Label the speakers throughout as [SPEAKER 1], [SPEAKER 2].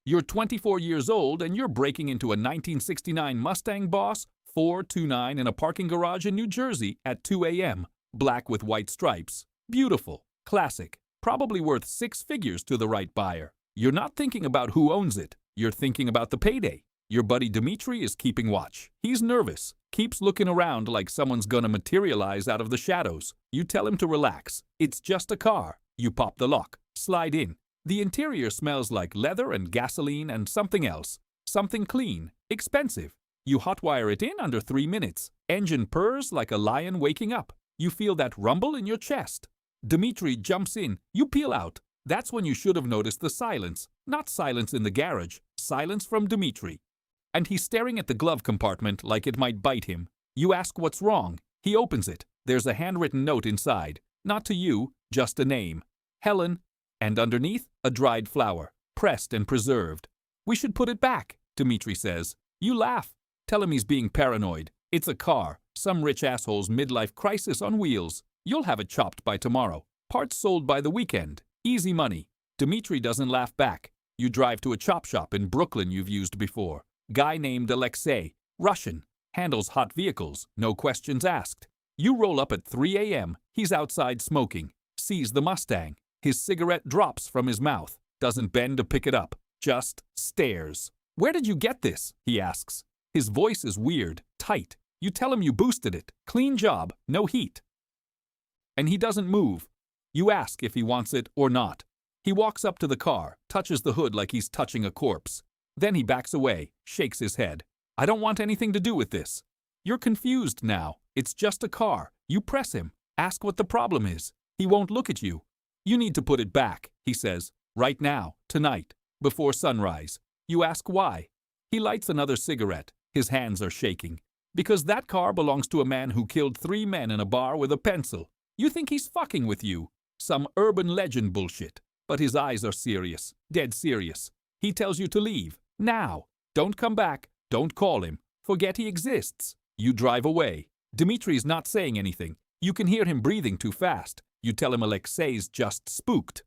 [SPEAKER 1] You're 24 years old and you're breaking into a 1969 Mustang Boss 429 in a parking garage in New Jersey at 2 a.m., black with white stripes. Beautiful, classic, probably worth 6 figures to the right buyer. You're not thinking about who owns it. You're thinking about the payday. Your buddy Dimitri is keeping watch. He's nervous, keeps looking around like someone's gonna materialize out of the shadows. You tell him to relax. It's just a car. You pop the lock, slide in. The interior smells like leather and gasoline and something else. Something clean, expensive. You hotwire it in under 3 minutes. Engine purrs like a lion waking up. You feel that rumble in your chest. Dimitri jumps in. You peel out. That's when you should have noticed the silence. Not silence in the garage. Silence from Dimitri. And he's staring at the glove compartment like it might bite him. You ask what's wrong. He opens it. There's a handwritten note inside. Not to you, just a name. Helen. And underneath, a dried flower, pressed and preserved. We should put it back, Dimitri says. You laugh. Tell him he's being paranoid. It's a car. Some rich asshole's midlife crisis on wheels. You'll have it chopped by tomorrow. Parts sold by the weekend. Easy money. Dimitri doesn't laugh back. You drive to a chop shop in Brooklyn you've used before. Guy named Alexei. Russian. Handles hot vehicles. No questions asked. You roll up at 3 a.m. He's outside smoking. Sees the Mustang. His cigarette drops from his mouth. Doesn't bend to pick it up. Just stares. Where did you get this? He asks. His voice is weird, tight. You tell him you boosted it. Clean job, no heat. And he doesn't move. You ask if he wants it or not. He walks up to the car, touches the hood like he's touching a corpse. Then he backs away, shakes his head. I don't want anything to do with this. You're confused now. It's just a car. You press him. Ask what the problem is. He won't look at you. You need to put it back, he says. Right now, tonight, before sunrise. You ask why. He lights another cigarette. His hands are shaking. Because that car belongs to a man who killed 3 men in a bar with a pencil. You think he's fucking with you. Some urban legend bullshit. But his eyes are serious. Dead serious. He tells you to leave. Now. Don't come back. Don't call him. Forget he exists. You drive away. Dimitri's not saying anything. You can hear him breathing too fast. You tell him Alexei's just spooked.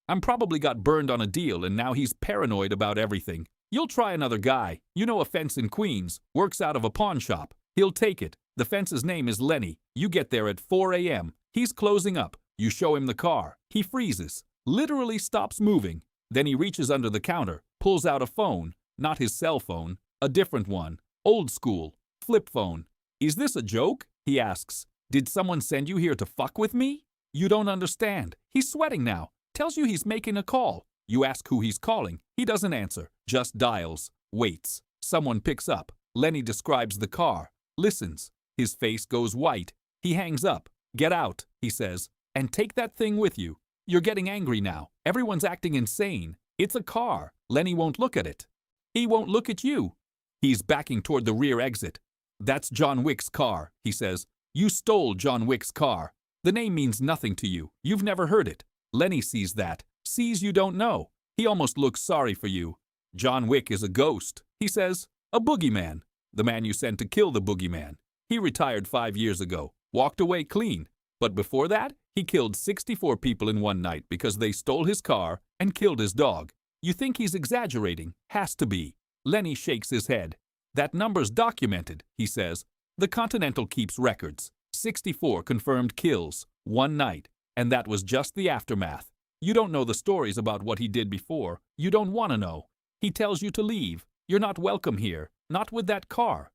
[SPEAKER 1] I'm probably got burned on a deal and now he's paranoid about everything. You'll try another guy. You know a fence in Queens. Works out of a pawn shop. He'll take it. The fence's name is Lenny. You get there at 4 a.m. He's closing up. You show him the car. He freezes. Literally stops moving. Then he reaches under the counter. Pulls out a phone. Not his cell phone. A different one. Old school. Flip phone. Is this a joke? He asks. Did someone send you here to fuck with me? You don't understand. He's sweating now. Tells you he's making a call. You ask who he's calling. He doesn't answer. Just dials. Waits. Someone picks up. Lenny describes the car. Listens. His face goes white. He hangs up. Get out, he says. And take that thing with you. You're getting angry now. Everyone's acting insane. It's a car. Lenny won't look at it. He won't look at you. He's backing toward the rear exit. That's John Wick's car, he says. You stole John Wick's car. The name means nothing to you. You've never heard it. Lenny sees that. Sees you don't know. He almost looks sorry for you. John Wick is a ghost. He says, a boogeyman. The man you sent to kill the boogeyman. He retired 5 years ago. Walked away clean. But before that, he killed 64 people in one night because they stole his car and killed his dog. You think he's exaggerating? Has to be. Lenny shakes his head. That number's documented, he says. The Continental keeps records. 64 confirmed kills. One night. And that was just the aftermath. You don't know the stories about what he did before. You don't want to know. He tells you to leave. You're not welcome here. Not with that car.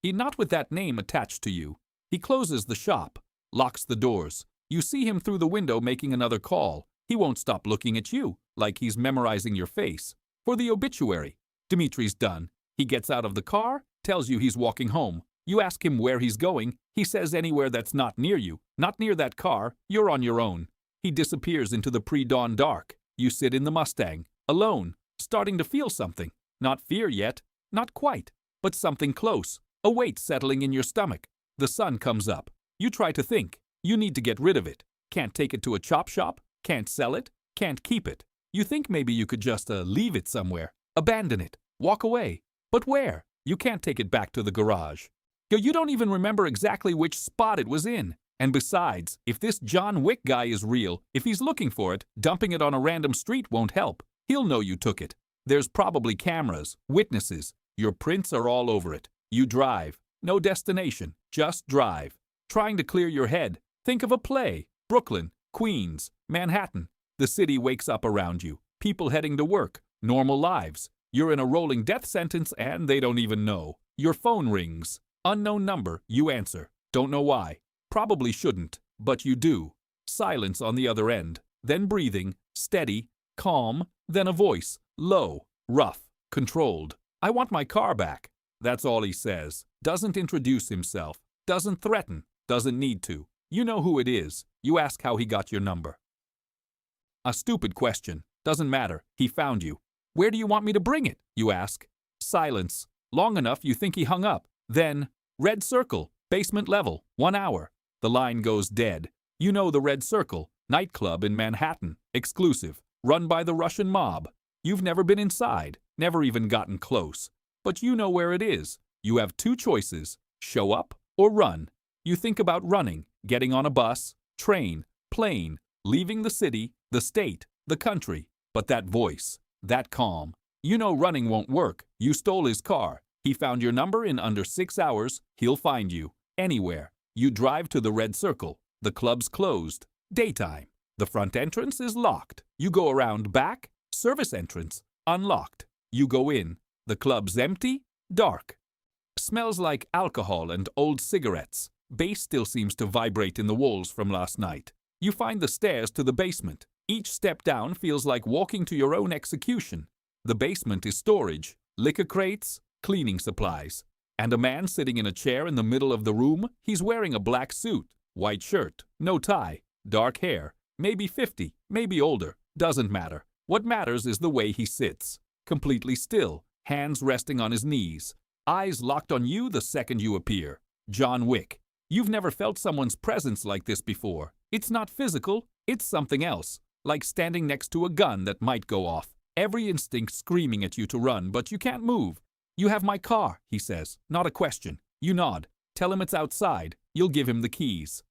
[SPEAKER 1] Not with that name attached to you. He closes the shop. Locks the doors. You see him through the window making another call. He won't stop looking at you, like he's memorizing your face. For the obituary. Dimitri's done. He gets out of the car, tells you he's walking home. You ask him where he's going. He says anywhere that's not near you. Not near that car. You're on your own. He disappears into the pre-dawn dark. You sit in the Mustang. Alone. Starting to feel something. Not fear yet. Not quite. But something close. A weight settling in your stomach. The sun comes up. You try to think. You need to get rid of it. Can't take it to a chop shop. Can't sell it. Can't keep it. You think maybe you could just leave it somewhere. Abandon it. Walk away. But where? You can't take it back to the garage. You don't even remember exactly which spot it was in. And besides, if this John Wick guy is real, if he's looking for it, dumping it on a random street won't help. He'll know you took it. There's probably cameras, witnesses. Your prints are all over it. You drive. No destination. Just drive. Trying to clear your head. Think of a play. Brooklyn, Queens, Manhattan. The city wakes up around you. People heading to work. Normal lives. You're in a rolling death sentence and they don't even know. Your phone rings. Unknown number. You answer. Don't know why. Probably shouldn't, but you do. Silence on the other end. Then breathing. Steady. Calm. Then a voice. Low. Rough. Controlled. I want my car back. That's all he says. Doesn't introduce himself. Doesn't threaten. Doesn't need to. You know who it is. You ask how he got your number. A stupid question. Doesn't matter. He found you. Where do you want me to bring it? You ask. Silence. Long enough you think he hung up. Then, red circle, basement level, 1 hour. The line goes dead. You know the Red Circle, nightclub in Manhattan, exclusive, run by the Russian mob. You've never been inside, never even gotten close. But you know where it is. You have 2 choices, show up or run. You think about running, getting on a bus, train, plane, leaving the city, the state, the country. But that voice, that calm. You know running won't work. You stole his car. He found your number in under 6 hours. He'll find you. Anywhere. You drive to the Red Circle. The club's closed. Daytime. The front entrance is locked. You go around back. Service entrance. Unlocked. You go in. The club's empty. Dark. Smells like alcohol and old cigarettes. Bass still seems to vibrate in the walls from last night. You find the stairs to the basement. Each step down feels like walking to your own execution. The basement is storage. Liquor crates. Cleaning supplies. And a man sitting in a chair in the middle of the room. He's wearing a black suit, white shirt, no tie, dark hair, maybe 50, maybe older, doesn't matter. What matters is the way he sits, completely still, hands resting on his knees, eyes locked on you the second you appear. John Wick. You've never felt someone's presence like this before. It's not physical, it's something else, like standing next to a gun that might go off. Every instinct screaming at you to run, but you can't move. You have my car, he says, not a question. You nod. Tell him it's outside. You'll give him the keys.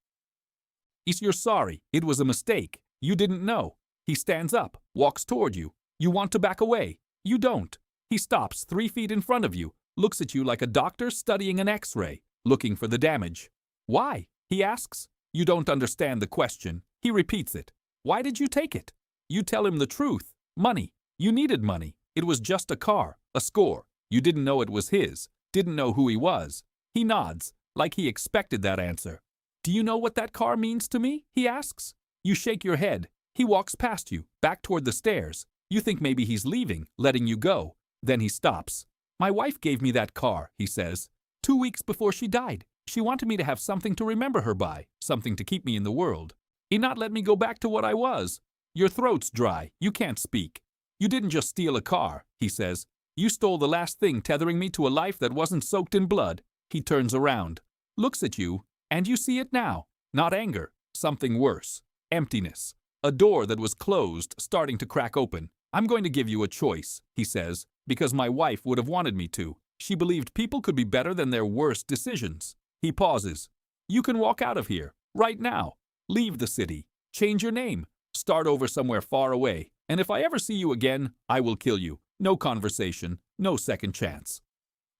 [SPEAKER 1] You're sorry. It was a mistake. You didn't know. He stands up, walks toward you. You want to back away. You don't. He stops 3 feet in front of you, looks at you like a doctor studying an X-ray, looking for the damage. Why? He asks. You don't understand the question. He repeats it. Why did you take it? You tell him the truth. Money. You needed money. It was just a car, a score. You didn't know it was his, didn't know who he was. He nods, like he expected that answer. Do you know what that car means to me? He asks. You shake your head. He walks past you, back toward the stairs. You think maybe he's leaving, letting you go. Then he stops. My wife gave me that car, he says. 2 weeks before she died. She wanted me to have something to remember her by, something to keep me in the world. He not let me go back to what I was. Your throat's dry. You can't speak. You didn't just steal a car, he says. You stole the last thing tethering me to a life that wasn't soaked in blood. He turns around, looks at you, and you see it now. Not anger, something worse. Emptiness. A door that was closed, starting to crack open. I'm going to give you a choice, he says, because my wife would have wanted me to. She believed people could be better than their worst decisions. He pauses. You can walk out of here, right now. Leave the city. Change your name. Start over somewhere far away. And if I ever see you again, I will kill you. No conversation, no second chance.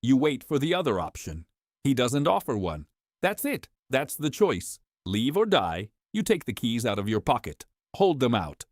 [SPEAKER 1] You wait for the other option. He doesn't offer one. That's it. That's the choice. Leave or die. You take the keys out of your pocket. Hold them out.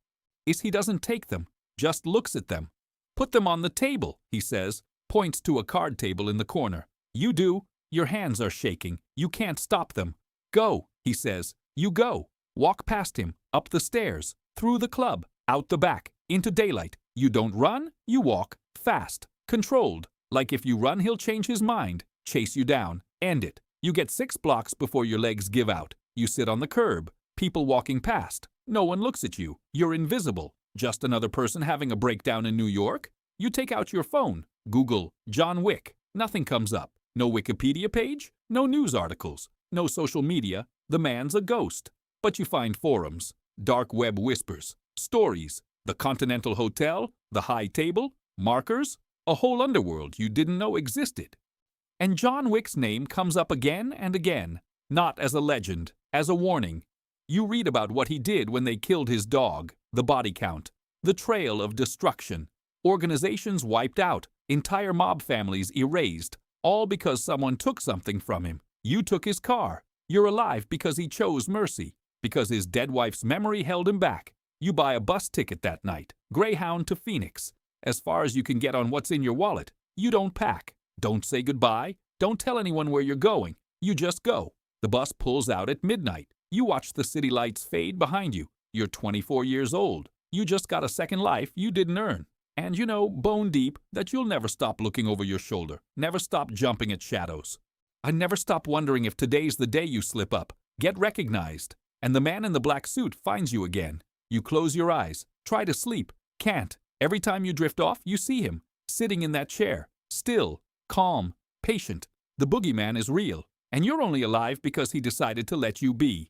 [SPEAKER 1] He doesn't take them, just looks at them. Put them on the table, he says, points to a card table in the corner. You do. Your hands are shaking. You can't stop them. Go, he says. You go. Walk past him, up the stairs, through the club, out the back, into daylight. You don't run, you walk, fast, controlled. Like if you run, he'll change his mind, chase you down, end it. You get 6 blocks before your legs give out. You sit on the curb, people walking past. No one looks at you. You're invisible. Just another person having a breakdown in New York. You take out your phone, Google John Wick. Nothing comes up. No Wikipedia page, no news articles, no social media. The man's a ghost. But you find forums, dark web whispers, stories, the Continental Hotel, the high table, markers, a whole underworld you didn't know existed. And John Wick's name comes up again and again, not as a legend, as a warning. You read about what he did when they killed his dog, the body count, the trail of destruction. Organizations wiped out, entire mob families erased, all because someone took something from him. You took his car. You're alive because he chose mercy, because his dead wife's memory held him back. You buy a bus ticket that night, Greyhound to Phoenix. As far as you can get on what's in your wallet. You don't pack. Don't say goodbye. Don't tell anyone where you're going. You just go. The bus pulls out at midnight. You watch the city lights fade behind you. You're 24 years old. You just got a second life you didn't earn. And you know, bone deep, that you'll never stop looking over your shoulder. Never stop jumping at shadows. I never stop wondering if today's the day you slip up, get recognized, and the man in the black suit finds you again. You close your eyes, try to sleep, can't. Every time you drift off, you see him, sitting in that chair, still, calm, patient. The boogeyman is real, and you're only alive because he decided to let you be.